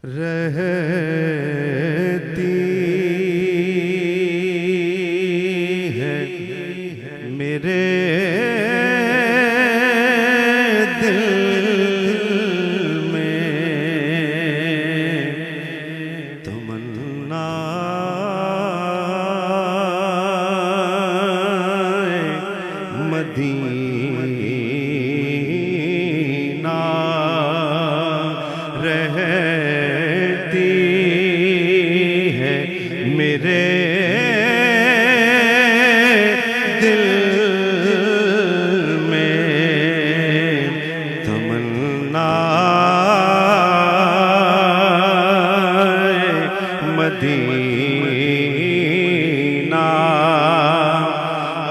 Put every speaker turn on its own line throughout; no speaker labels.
रहती है मेरे दिल में तमन्ना मदीना रहती है मेरे दिल में तमन्ना मदीना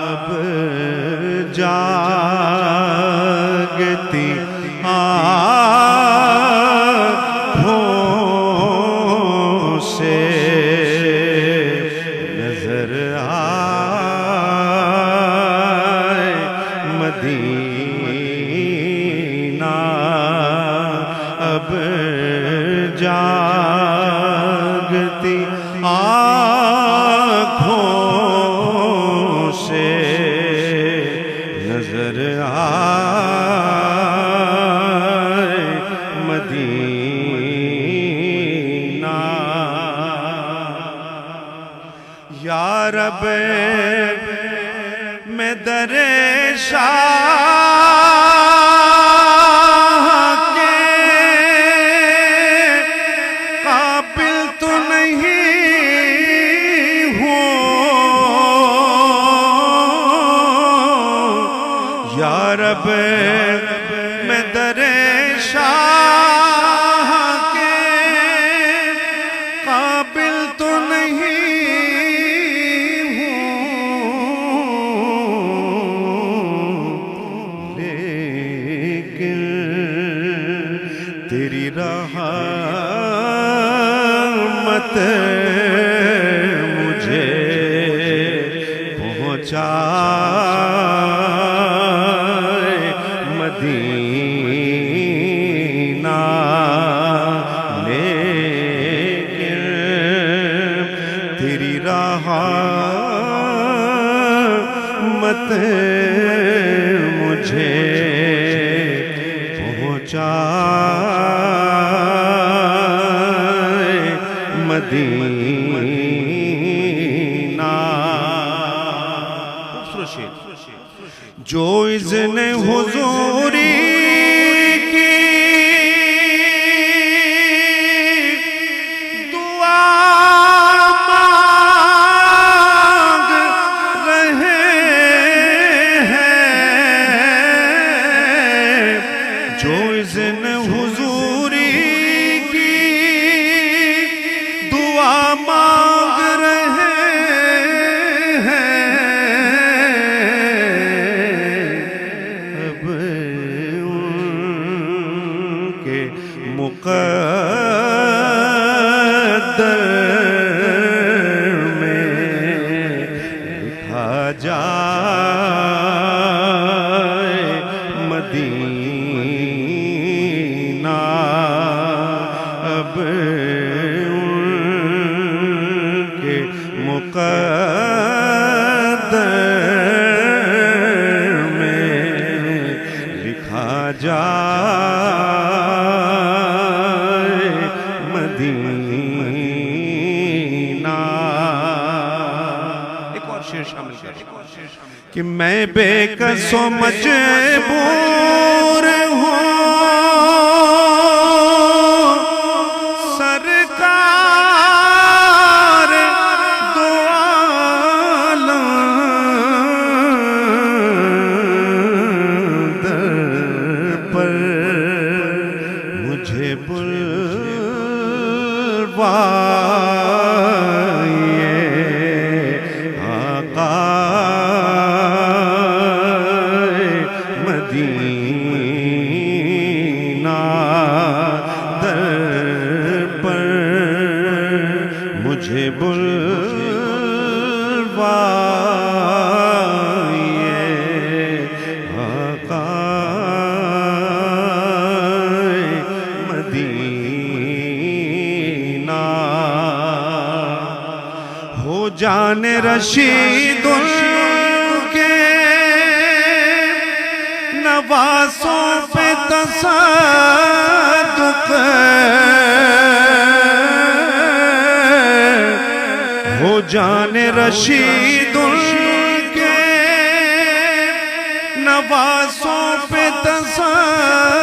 अब जागती आँखों से नजर आए मदीना अब जागती आँखों से नजर आए मदीना। या रब मैं दरे शाह के काबिल तो नहीं हूँ, या रब मैं दरे शाह के काबिल तो नहीं हूँ, लेकिन तेरी रहमत मुझे पहुँचा मदीना, लेकिन तेरी रहमत मुझे पहुँचा मदीना। जो इज़्न हुज़ूरी की दुआ मांग रहे हैं, जो इज़्न हुज़ूरी की दुआ मांग रहे मुक़द्दर में लिखा जाए मदीना, अब उनके मुक़द्दर में लिखा जाए मदीना। एक और शेर शामिल करें कि मैं बेकसो मजबूर हूँ सरकार दो आलम दर पर मुझे बुलवाइए आका मदीना, दर पर मुझे बुलवाइए आका मदीना। जाने रशीद के नवासों पे तसादुक हो जाने रशीद के नवासों पे तसादुक